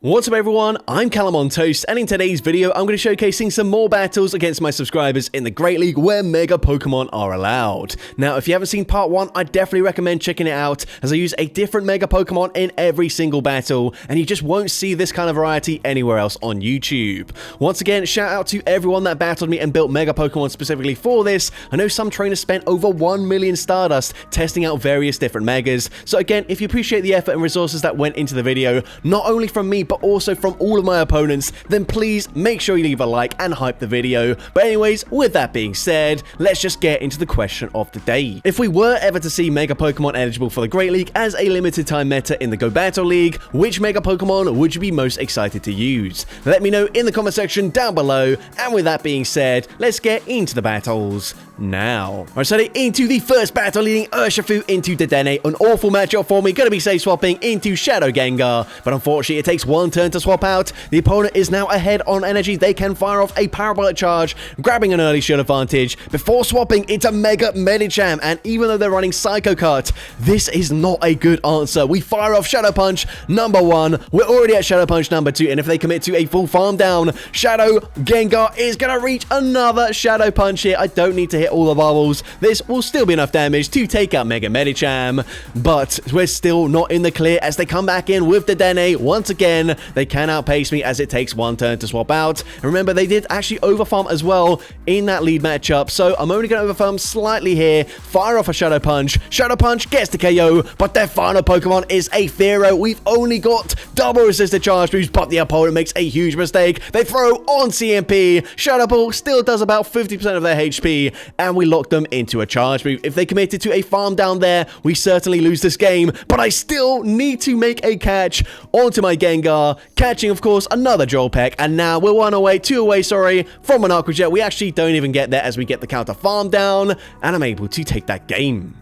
What's up everyone, I'm CallumOnToast, and in today's video I'm going to be showcasing some more battles against my subscribers in the Great League where Mega Pokemon are allowed. Now if you haven't seen part 1, I definitely recommend checking it out as I use a different Mega Pokemon in every single battle, and you just won't see this kind of variety anywhere else on YouTube. Once again, shout out to everyone that battled me and built Mega Pokemon specifically for this. I know some trainers spent over 1 million Stardust testing out various different Megas, so again, if you appreciate the effort and resources that went into the video, not only from me but also from all of my opponents, then please make sure you leave a like and hype the video. But anyways, with that being said, let's just get into the question of the day. If we were ever to see Mega Pokemon eligible for the Great League as a limited time meta in the Go Battle League, which Mega Pokemon would you be most excited to use? Let me know in the comment section down below, and with that being said, let's get into the battles now. Alright, so into the first battle, leading Urshifu into Dedenne. An awful matchup for me, gonna be safe swapping into Shadow Gengar, but unfortunately it takes one turn to swap out. The opponent is now ahead on energy. They can fire off a Parabolic Charge, grabbing an early shield advantage before swapping into Mega Medicham, and even though they're running Psycho Cut, this is not a good answer. We fire off Shadow Punch number 1, we're already at Shadow Punch number 2, and if they commit to a full farm down, Shadow Gengar is gonna reach another Shadow Punch here. I don't need to hit all the bubbles. This will still be enough damage to take out Mega Medicham, but we're still not in the clear as they come back in with Dedenne. Once again, they can outpace me as it takes one turn to swap out. And remember, they did actually overfarm as well in that lead matchup, so I'm only going to overfarm slightly here. Fire off a Shadow Punch. Shadow Punch gets the KO, but their final Pokemon is a Fearow. We've only got double resisted charge moves, but the opponent makes a huge mistake. They throw on CMP. Shadow Ball still does about 50% of their HP, and we lock them into a charge move. If they committed to a farm down there, we certainly lose this game, but I still need to make a catch onto my Gengar, catching, of course, another Jolpeck, and now we're 2 away, from an Aqua Jet. We actually don't even get there as we get the counter farm down, and I'm able to take that game.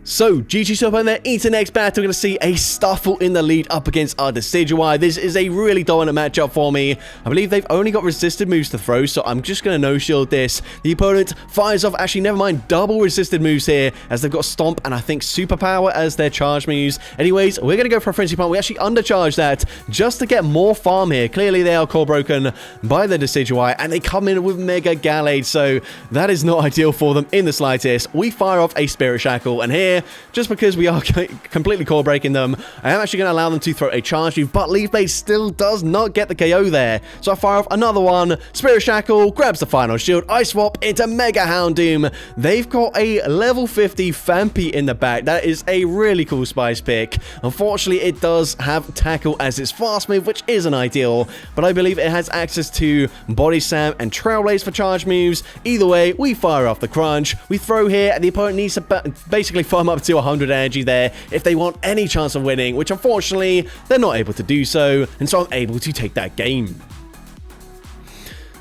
So, GG so far there, into next battle, we're going to see a Stuffle in the lead up against our Decidueye. This is a really dominant matchup for me. I believe they've only got resisted moves to throw, so I'm just going to no-shield this. The opponent fires off, actually, never mind, double resisted moves here, as they've got Stomp and I think Superpower as their charge moves. Anyways, we're going to go for a Frenzy Pump. We actually undercharge that just to get more farm here. Clearly, they are core broken by the Decidueye, and they come in with Mega Gallade, so that is not ideal for them in the slightest. We fire off a Spirit Shackle, and here, just because we are completely core breaking them, I am actually going to allow them to throw a charge move, but Leaf Blade still does not get the KO there. So I fire off another one. Spirit Shackle grabs the final shield. I swap into Mega Houndoom. They've got a level 50 Fampi in the back. That is a really cool spice pick. Unfortunately, it does have Tackle as its fast move, which isn't ideal, but I believe it has access to Body Slam and Trailblaze for charge moves. Either way, we fire off the Crunch. We throw here, and the opponent needs to basically farm up to 100 energy there if they want any chance of winning, which unfortunately they're not able to do so, and so I'm able to take that game.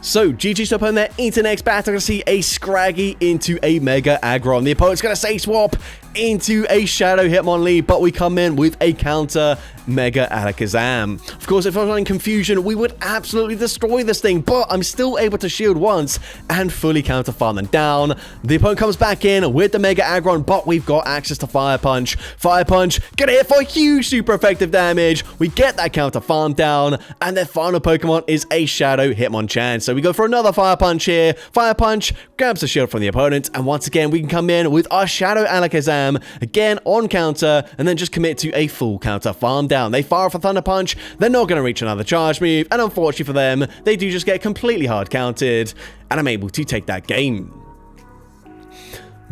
So, GG to opponent there, into next battle, to see a Scraggy into a Mega Aggron. The opponent's going to say swap into a Shadow Hitmonlee, but we come in with a counter Mega Alakazam. Of course, if I was running Confusion, we would absolutely destroy this thing, but I'm still able to shield once and fully counter farm them down. The opponent comes back in with the Mega Aggron, but we've got access to Fire Punch. Fire Punch, gonna hit for huge super effective damage. We get that counter farm down, and their final Pokemon is a Shadow Hitmonchan. So we go for another Fire Punch here. Fire Punch grabs the shield from the opponent, and once again, we can come in with our Shadow Alakazam, again on counter, and then just commit to a full counter farm down. They fire off a Thunder Punch, they're not going to reach another charge move, and unfortunately for them, they do just get completely hard counted, and I'm able to take that game.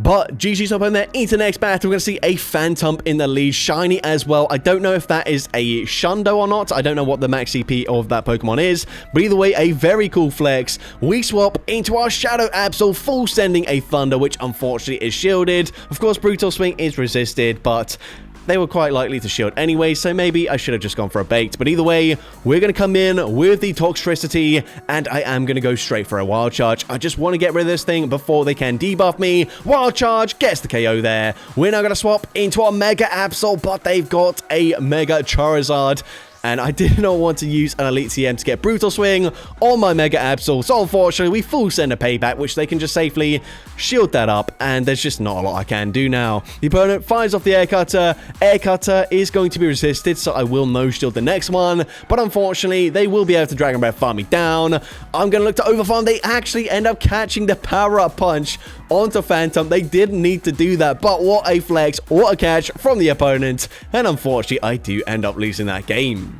But GG's up in there, into the next battle, we're going to see a Phantump in the lead, shiny as well. I don't know if that is a Shundo or not. I don't know what the max CP of that Pokemon is, but either way, a very cool flex. We swap into our Shadow Absol, full sending a Thunder, which unfortunately is shielded. Of course, Brutal Swing is resisted, but they were quite likely to shield anyway, so maybe I should have just gone for a bait. But either way, we're going to come in with the Toxtricity, and I am going to go straight for a Wild Charge. I just want to get rid of this thing before they can debuff me. Wild Charge gets the KO there. We're now going to swap into our Mega Absol, but they've got a Mega Charizard. and I did not want to use an Elite TM to get Brutal Swing on my Mega Absol, so unfortunately we full send a payback, which they can just safely shield that up, and there's just not a lot I can do now. The opponent fires off the Air Cutter. Air Cutter is going to be resisted, so I will no-shield the next one, but unfortunately they will be able to Dragon Breath farm me down. I'm going to look to overfarm. They actually end up catching the power-up punch onto Phantom. They didn't need to do that, but what a flex, what a catch from the opponent, and unfortunately I do end up losing that game.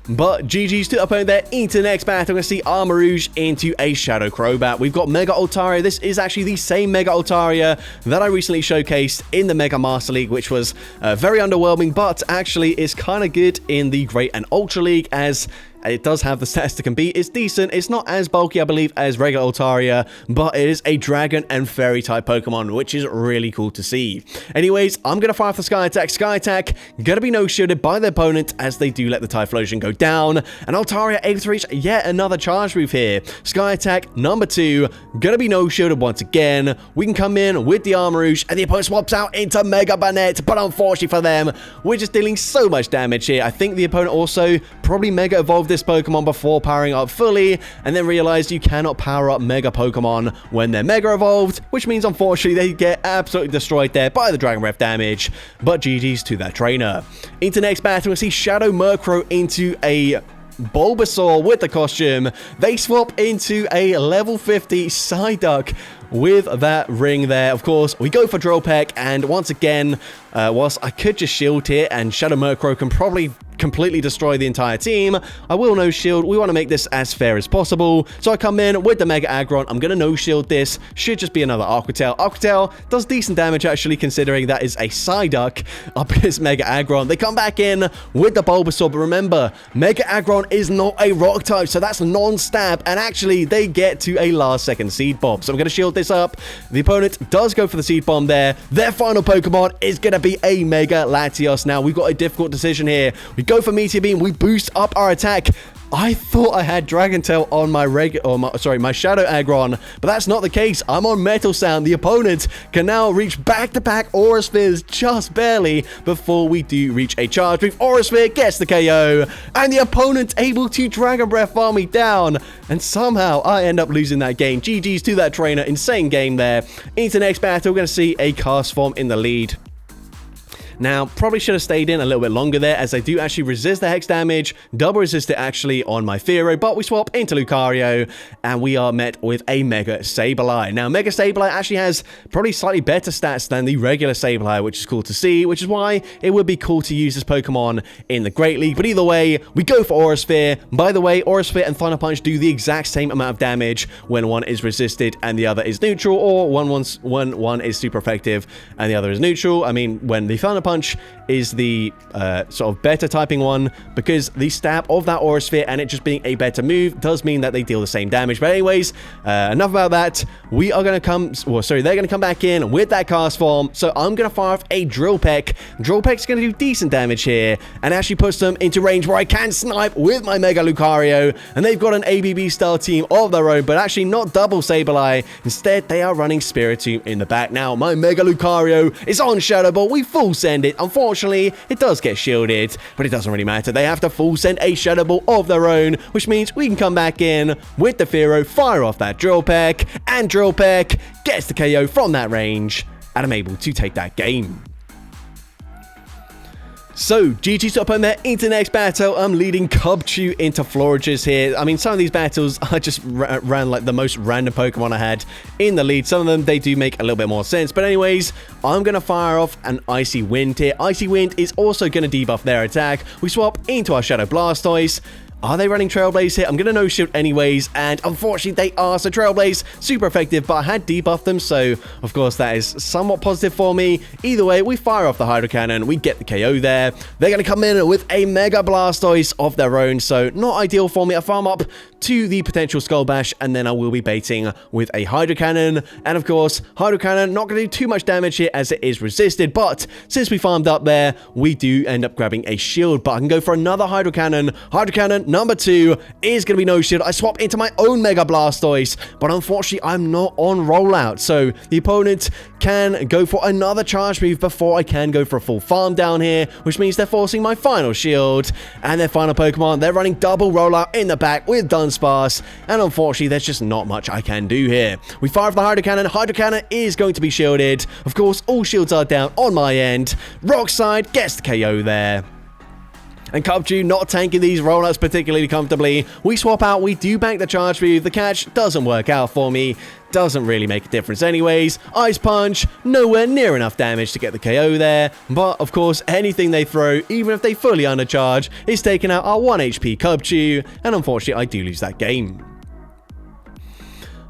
But GG's to the opponent there. Into the next battle, we're going to see Armarouge into a Shadow Crobat. We've got Mega Altaria. This is actually the same Mega Altaria that I recently showcased in the Mega Master League, which was very underwhelming, but actually is kind of good in the Great and Ultra League, as it does have the stats to compete. It's decent. It's not as bulky, I believe, as regular Altaria, but it is a Dragon and Fairy type Pokemon, which is really cool to see. Anyways, I'm going to fire off the Sky Attack. Sky Attack going to be no-shielded by the opponent, as they do let the Typhlosion go down. And Altaria able to reach yet another charge move here. Sky Attack number 2 going to be no-shielded once again. We can come in with the Armarouge, and the opponent swaps out into Mega Banette, but unfortunately for them, we're just dealing so much damage here. I think the opponent also probably Mega Evolved this Pokemon before powering up fully, and then realized you cannot power up Mega Pokemon when they're Mega Evolved, which means unfortunately they get absolutely destroyed there by the Dragon Breath damage. But GG's to that trainer. Into next battle, we see Shadow Murkrow into a Bulbasaur with the costume. They swap into a level 50 Psyduck with that ring there. Of course, we go for Drill Peck, and once again, whilst I could just shield here, and Shadow Murkrow can probably completely destroy the entire team, I will no shield. We want to make this as fair as possible, so I come in with the Mega Aggron. I'm going to no shield this. Should just be another Aqua Tail. Aqua Tail does decent damage, actually, considering that is a Psyduck up his Mega Aggron. They come back in with the Bulbasaur, but remember, Mega Aggron is not a rock type, so that's non-stab, and actually they get to a last second Seed Bomb. So I'm going to shield this up. The opponent does go for the Seed Bomb there. Their final Pokemon is going to be a Mega Latios. Now we've got a difficult decision here. We go for Meteor Beam. We boost up our attack. I thought I had Dragon Tail on my my Shadow Aggron, but that's not the case. I'm on Metal Sound. The opponent can now reach back-to-back Aura Spheres just barely before we do reach a charge move. Aura Sphere gets the KO, and the opponent able to Dragon Breath farm me down, and somehow I end up losing that game. GG's to that trainer. Insane game there. Into the next battle, we're going to see a Cast Form in the lead. Now, probably should have stayed in a little bit longer there, as I do actually resist the Hex damage, double resist it actually on my Fearow, but we swap into Lucario, and we are met with a Mega Sableye. Now, Mega Sableye actually has probably slightly better stats than the regular Sableye, which is cool to see, which is why it would be cool to use this Pokemon in the Great League. But either way, we go for Aura Sphere. By the way, Aura Sphere and Thunder Punch do the exact same amount of damage when one is resisted and the other is neutral, or when one is super effective and the other is neutral. I mean, when the Thunder Punch is the sort of better typing one, because the stab of that Aura Sphere and it just being a better move does mean that they deal the same damage. But anyways, enough about that. We are going to come, well, sorry, they're going to come back in with that Cast Form, so I'm going to fire off a Drill Peck. Drill Peck's going to do decent damage here, and actually puts them into range where I can snipe with my Mega Lucario, and they've got an ABB style team of their own, but actually not double Sableye. Instead, they are running Spiritomb in the back. Now, my Mega Lucario is on Shadow Ball. We full send it. Unfortunately, it does get shielded, but it doesn't really matter. They have to full send a Shadow Ball of their own, which means we can come back in with the Fearow, fire off that Drill Peck, and Drill Peck gets the KO from that range, and I'm able to take that game. So, GG's top on there. Into the next battle, I'm leading Cubchoo into Florges here. I mean, some of these battles, I just ran like the most random Pokemon I had in the lead. Some of them, they do make a little bit more sense. But anyways, I'm going to fire off an Icy Wind here. Icy Wind is also going to debuff their attack. We swap into our Shadow Blastoise. Are they running Trailblaze here? I'm going to no-shield anyways, and unfortunately they are. So Trailblaze, super effective, but I had debuffed them, so of course that is somewhat positive for me. Either way, we fire off the Hydro Cannon, we get the KO there. They're going to come in with a Mega Blastoise of their own, so not ideal for me. I farm up to the potential Skull Bash, and then I will be baiting with a Hydro Cannon. And of course, Hydro Cannon not going to do too much damage here as it is resisted, but since we farmed up there, we do end up grabbing a shield. But I can go for another Hydro Cannon. Hydro Cannon Number 2 is going to be no shield. I swap into my own Mega Blastoise, but unfortunately, I'm not on rollout. So the opponent can go for another charge move before I can go for a full farm down here, which means they're forcing my final shield. And their final Pokemon, they're running double rollout in the back with Dunsparce. And unfortunately, there's just not much I can do here. We fire off the Hydro Cannon. Hydro Cannon is going to be shielded. Of course, all shields are down on my end. Rock Slide gets the KO there. And Cubchoo not tanking these rollouts particularly comfortably. We swap out, we do bank the charge move. The catch doesn't work out for me. Doesn't really make a difference anyways. Ice Punch, nowhere near enough damage to get the KO there. But of course, anything they throw, even if they fully undercharge, is taking out our 1 HP Cubchoo. And unfortunately, I do lose that game.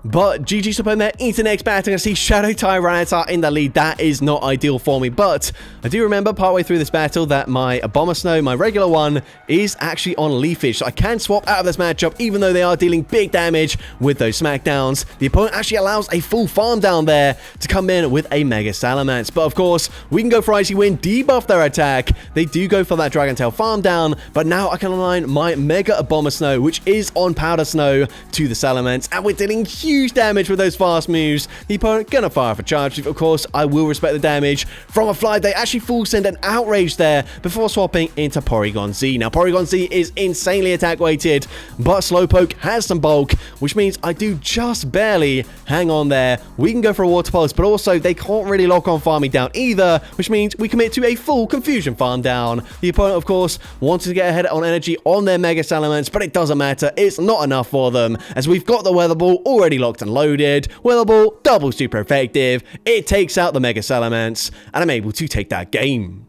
But GG's up in there into next battle. I see Shadow Tyranitar in the lead. That is not ideal for me. But I do remember partway through this battle that my Abomasnow, my regular one, is actually on Leafage. So I can swap out of this matchup even though they are dealing big damage with those smackdowns. The opponent actually allows a full farm down there to come in with a Mega Salamence. But of course, we can go for Icy Wind, debuff their attack. They do go for that Dragon Tail farm down. But now I can align my Mega Abomasnow, which is on Powder Snow, to the Salamence. And we're dealing huge damage with those fast moves. The opponent gonna fire for charge. Of course, I will respect the damage from a fly. They actually full send an outrage there before swapping into Porygon Z. Now, Porygon Z is insanely attack weighted, but Slowpoke has some bulk, which means I do just barely hang on there. We can go for a Water Pulse, but also they can't really lock on farming down either, which means we commit to a full Confusion farm down. The opponent, of course, wanted to get ahead on energy on their Mega Salamence, but it doesn't matter. It's not enough for them, as we've got the Weather Ball already locked and loaded. Weather Ball, double super effective. It takes out the Mega Salamence, and I'm able to take that game.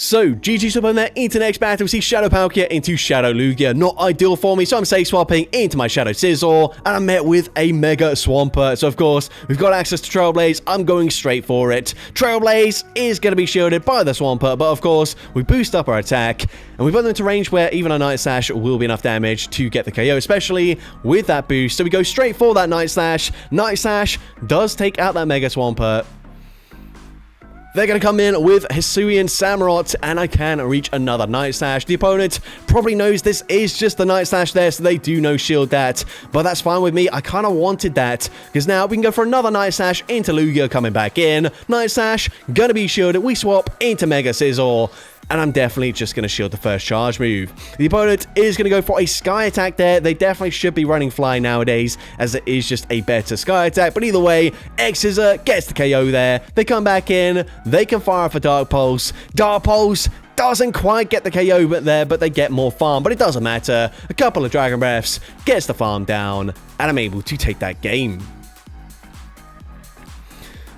So, GG's up on there into next battle. We see Shadow Palkia into Shadow Lugia. Not ideal for me, so I'm safe swapping into my Shadow Scizor, and I'm met with a Mega Swampert. So, of course, we've got access to Trailblaze. I'm going straight for it. Trailblaze is going to be shielded by the Swampert, but of course, we boost up our attack, and we put them into range where even a Night Slash will be enough damage to get the KO, especially with that boost. So, we go straight for that Night Slash. Night Slash does take out that Mega Swampert. They're going to come in with Hisuian Samurott, and I can reach another Night Slash. The opponent probably knows this is just the Night Slash there, so they do no shield that. But that's fine with me. I kind of wanted that, because now we can go for another Night Slash into Lugia coming back in. Night Slash, going to be shielded. We swap into Mega Scizor. And I'm definitely just going to shield the first charge move. The opponent is going to go for a Sky Attack there. They definitely should be running Fly nowadays, as it is just a better Sky Attack. But either way, X-Scissor gets the KO there. They come back in. They can fire for Dark Pulse. Dark Pulse doesn't quite get the KO there, but they get more farm. But it doesn't matter. A couple of Dragon Breaths gets the farm down, and I'm able to take that game.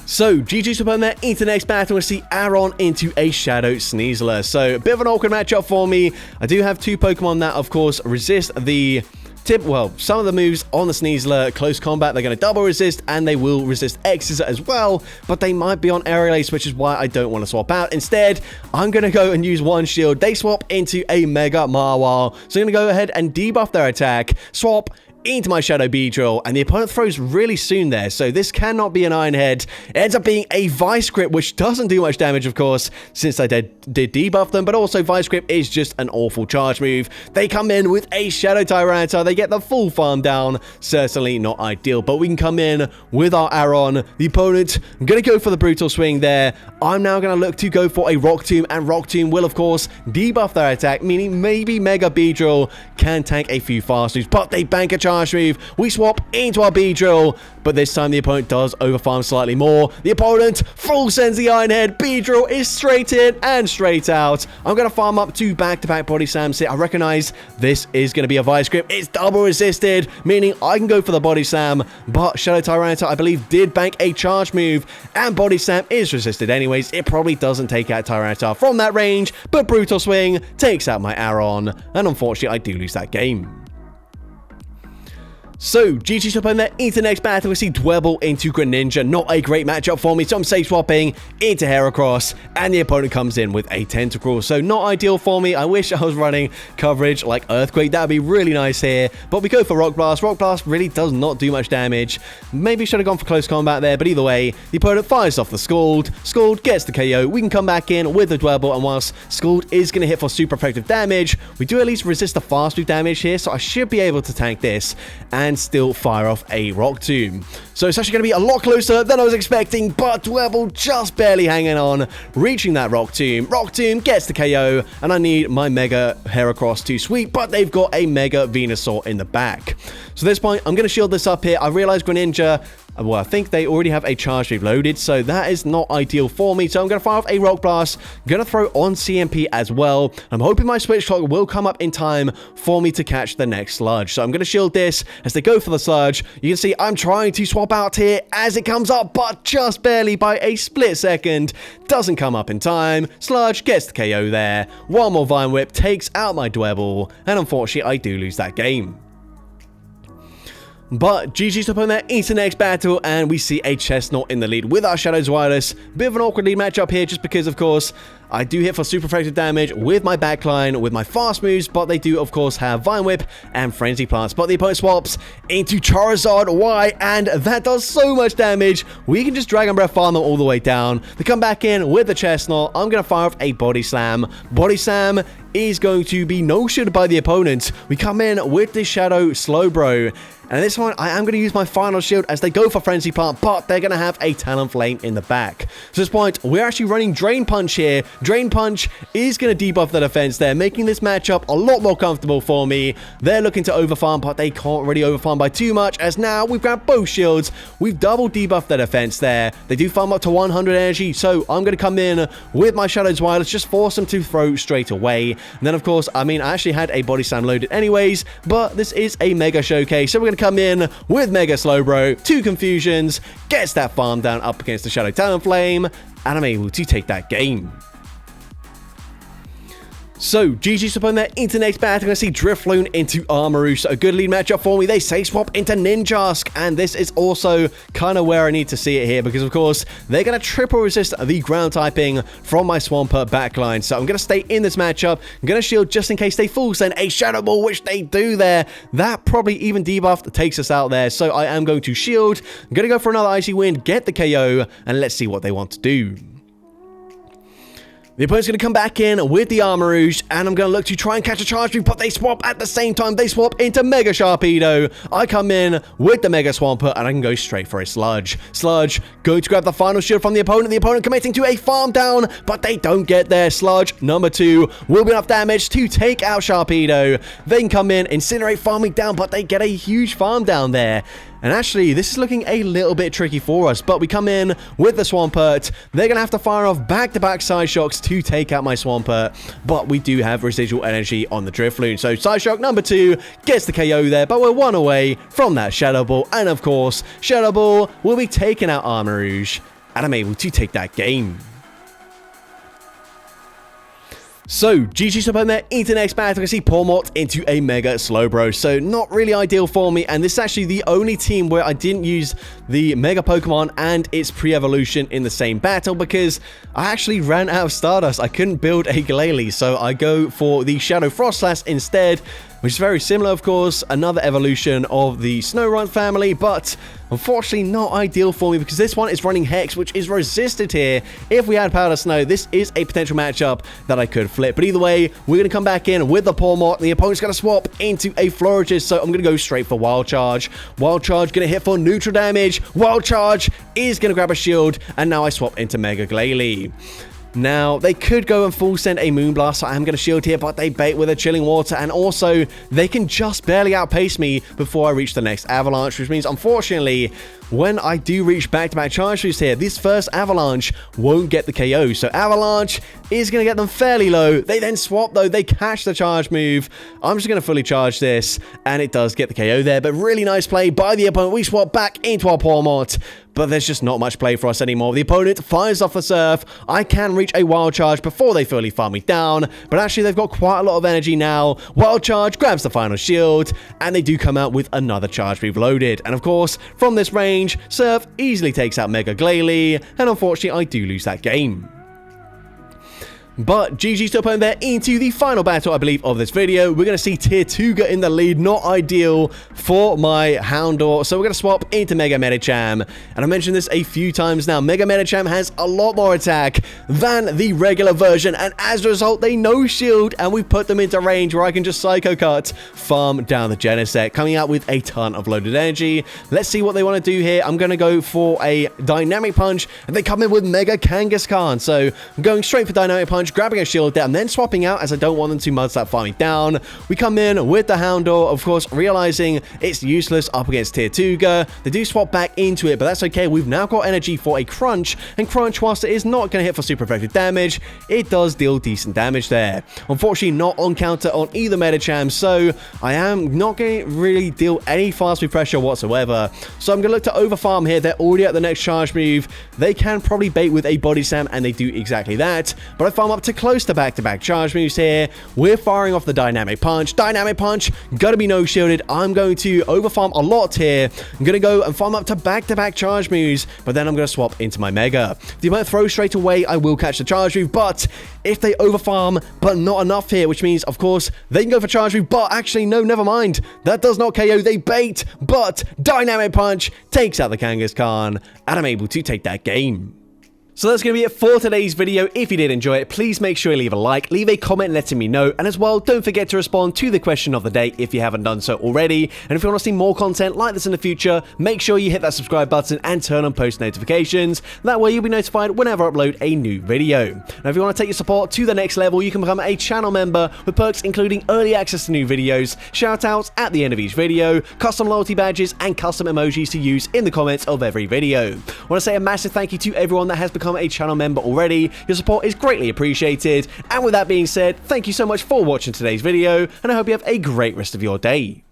So, GG's up on there into the next battle. We see Aron into a Shadow Sneasler. So, a bit of an awkward matchup for me. I do have two Pokemon that, of course, resist the some of the moves on the Sneasler. Close combat, they're going to double resist, and they will resist X-Scissor as well, but they might be on Aerial Ace, which is why I don't want to swap out. Instead, I'm going to go and use one shield. They swap into a Mega Marwile, so I'm going to go ahead and debuff their attack, swap into my Shadow Beedrill, and the opponent throws really soon there, so this cannot be an Iron Head. It ends up being a Vice Grip, which doesn't do much damage, of course, since I did debuff them, but also Vice Grip is just an awful charge move. They come in with a Shadow Tyranitar. They get the full farm down. Certainly not ideal, but we can come in with our Aron. The opponent, I'm going to go for the Brutal Swing there. I'm now going to look to go for a Rock Tomb, and Rock Tomb will, of course, debuff their attack, meaning maybe Mega Beedrill can tank a few fast moves, but they bank a charge move. We swap into our Beedrill, but this time the opponent does overfarm slightly more. The opponent full sends the Iron Head. Beedrill is straight in and straight out. I'm going to farm up to back-to-back Body Slams here. I recognize this is going to be a Vice Grip. It's double resisted, meaning I can go for the Body Slam, but Shadow Tyranitar, I believe, did bank a charge move, and Body Slam is resisted anyways. It probably doesn't take out Tyranitar from that range, but Brutal Swing takes out my Aron, and unfortunately, I do lose that game. So, GG's up on there into the next battle. We see Dwebble into Greninja. Not a great matchup for me, so I'm safe swapping into Heracross, and the opponent comes in with a Tentacruel. So, not ideal for me. I wish I was running coverage like Earthquake. That would be really nice here. But we go for Rock Blast. Rock Blast really does not do much damage. Maybe should have gone for close combat there, but either way, the opponent fires off the Scald. Scald gets the KO. We can come back in with the Dwebble, and whilst Scald is going to hit for super effective damage, we do at least resist the fast move damage here, so I should be able to tank this and still fire off a Rock Tomb. So it's actually going to be a lot closer than I was expecting, but Dwebble just barely hanging on, reaching that Rock Tomb. Rock Tomb gets the KO, and I need my Mega Heracross to sweep, but they've got a Mega Venusaur in the back. So at this point, I'm going to shield this up here. I realize Greninja, well, I think they already have a charge move loaded, so that is not ideal for me. So I'm going to fire off a Rock Blast. I'm going to throw on CMP as well. I'm hoping my Switch Clock will come up in time for me to catch the next Sludge. So I'm going to shield this as they go for the Sludge. You can see I'm trying to swap out here as it comes up, but just barely by a split second. Doesn't come up in time. Sludge gets the KO there. One more Vine Whip takes out my Dwebble, and unfortunately I do lose that game. But GG's up on that into the next battle, and we see a Chestnut in the lead with our Shadows Wireless. Bit of an awkward lead matchup here, just because, of course, I do hit for super effective damage with my backline, with my fast moves, but they do, of course, have Vine Whip and Frenzy Plants. But the opponent swaps into Charizard Y, and that does so much damage. We can just Dragon Breath farm them all the way down. They come back in with the Chestnut. I'm going to fire off a Body Slam. Body Slam is going to be no-shielded by the opponent. We come in with the Shadow Slowbro. And this one, I am going to use my final shield as they go for Frenzy Plant, but they're going to have a Talonflame in the back. So at this point, we're actually running Drain Punch here. Drain Punch is going to debuff the defense there, making this matchup a lot more comfortable for me. They're looking to overfarm, but they can't really overfarm by too much, as now we've grabbed both shields. We've double debuffed the defense there. They do farm up to 100 energy, so I'm going to come in with my Shadows Wireless, just force them to throw straight away. And then, of course, I mean, I actually had a Body Slam loaded anyways, but this is a Mega Showcase, so we're going to come in with Mega Slowbro, 2 confusions, gets that farm down up against the Shadow Talonflame, and I'm able to take that game. So, GG's up on there into the next battle. I'm going to see Drifloon into Armarouge. A good lead matchup for me. They say swap into Ninjask, and this is also kind of where I need to see it here, because, of course, they're going to triple resist the ground typing from my Swampert backline. So, I'm going to stay in this matchup. I'm going to shield just in case they full send a Shadow Ball, which they do there. That probably even debuff takes us out there. So, I am going to shield. I'm going to go for another Icy Wind, get the KO, and let's see what they want to do. The opponent's going to come back in with the Armarouge, and I'm going to look to try and catch a charge move, but they swap at the same time. They swap into Mega Sharpedo. I come in with the Mega Swampert, and I can go straight for a Sludge. Sludge going to grab the final shield from the opponent. The opponent committing to a farm down, but they don't get there. Sludge number 2 will be enough damage to take out Sharpedo. They can come in, Incinerate farming down, but they get a huge farm down there. And actually, this is looking a little bit tricky for us, but we come in with the Swampert. They're going to have to fire off back-to-back Side Shocks to take out my Swampert, but we do have residual energy on the Drifloon. So Side Shock number 2 gets the KO there, but we're 1 away from that Shadow Ball, and of course, Shadow Ball will be taking out Armarouge, and I'm able to take that game. So, GG's up on there into the next battle. I see Pawmot into a Mega Slowbro. So, not really ideal for me. And this is actually the only team where I didn't use the Mega Pokemon and its pre-evolution in the same battle, because I actually ran out of Stardust. I couldn't build a Glalie, so I go for the Shadow Frostlass instead, which is very similar, of course, another evolution of the Snorunt family, but unfortunately not ideal for me, because this one is running Hex, which is resisted here. If we had Powder Snow, this is a potential matchup that I could flip. But either way, we're going to come back in with the Pawmot. The opponent's going to swap into a Florges, so I'm going to go straight for Wild Charge. Wild Charge going to hit for neutral damage. Wild Charge is going to grab a shield, and now I swap into Mega Glalie. Now, they could go and full send a Moonblast, so I am going to shield here, but they bait with a Chilling Water, and also, they can just barely outpace me before I reach the next Avalanche, which means, unfortunately, when I do reach back-to-back charge moves here, this first Avalanche won't get the KO. So Avalanche is going to get them fairly low. They then swap, though. They catch the charge move. I'm just going to fully charge this, and it does get the KO there. But really nice play by the opponent. We swap back into our Pawmot, but there's just not much play for us anymore. The opponent fires off the Surf. I can reach a wild charge before they fully farm me down, but actually they've got quite a lot of energy now. Wild charge grabs the final shield, and they do come out with another charge move loaded. And of course, from this range, Surf easily takes out Mega Glalie, and unfortunately I do lose that game. But GG's to opponent there into the final battle, I believe, of this video. We're going to see Tier 2 in the lead. Not ideal for my Houndour. So we're going to swap into Mega Medicham. And I mentioned this a few times now. Mega Medicham has a lot more attack than the regular version. And as a result, they no shield. And we put them into range where I can just Psycho Cut, farm down the Genesect, coming out with a ton of loaded energy. Let's see what they want to do here. I'm going to go for a Dynamic Punch. And they come in with Mega Kangaskhan. So I'm going straight for Dynamic Punch, grabbing a shield there, and then swapping out as I don't want them to mud slap farming down. We come in with the Houndour, of course, realizing it's useless up against Tier 2. They do swap back into it, but that's okay. We've now got energy for a Crunch, and Crunch, whilst it is not going to hit for super effective damage, it does deal decent damage there. Unfortunately, not on counter on either Medicham, so I am not going to really deal any fast move pressure whatsoever. So I'm going to look to overfarm here. They're already at the next charge move. They can probably bait with a Body Slam, and they do exactly that, but I farm up to close to back-to-back charge moves here. We're firing off the Dynamic Punch. Dynamic Punch, gotta be no-shielded. I'm going to overfarm a lot here. I'm gonna go and farm up to back-to-back charge moves, but then I'm gonna swap into my Mega. If they might throw straight away, I will catch the charge move, but if they overfarm, but not enough here, which means, of course, they can go for charge move, but actually, no, never mind. That does not KO. They bait, but Dynamic Punch takes out the Kangaskhan, and I'm able to take that game. So that's going to be it for today's video. If you did enjoy it, please make sure you leave a like, leave a comment letting me know, and as well, don't forget to respond to the question of the day if you haven't done so already. And if you want to see more content like this in the future, make sure you hit that subscribe button and turn on post notifications. That way you'll be notified whenever I upload a new video. Now, if you want to take your support to the next level, you can become a channel member with perks including early access to new videos, shoutouts at the end of each video, custom loyalty badges, and custom emojis to use in the comments of every video. I want to say a massive thank you to everyone that has become a channel member already. Your support is greatly appreciated. And with that being said, thank you so much for watching today's video, and I hope you have a great rest of your day.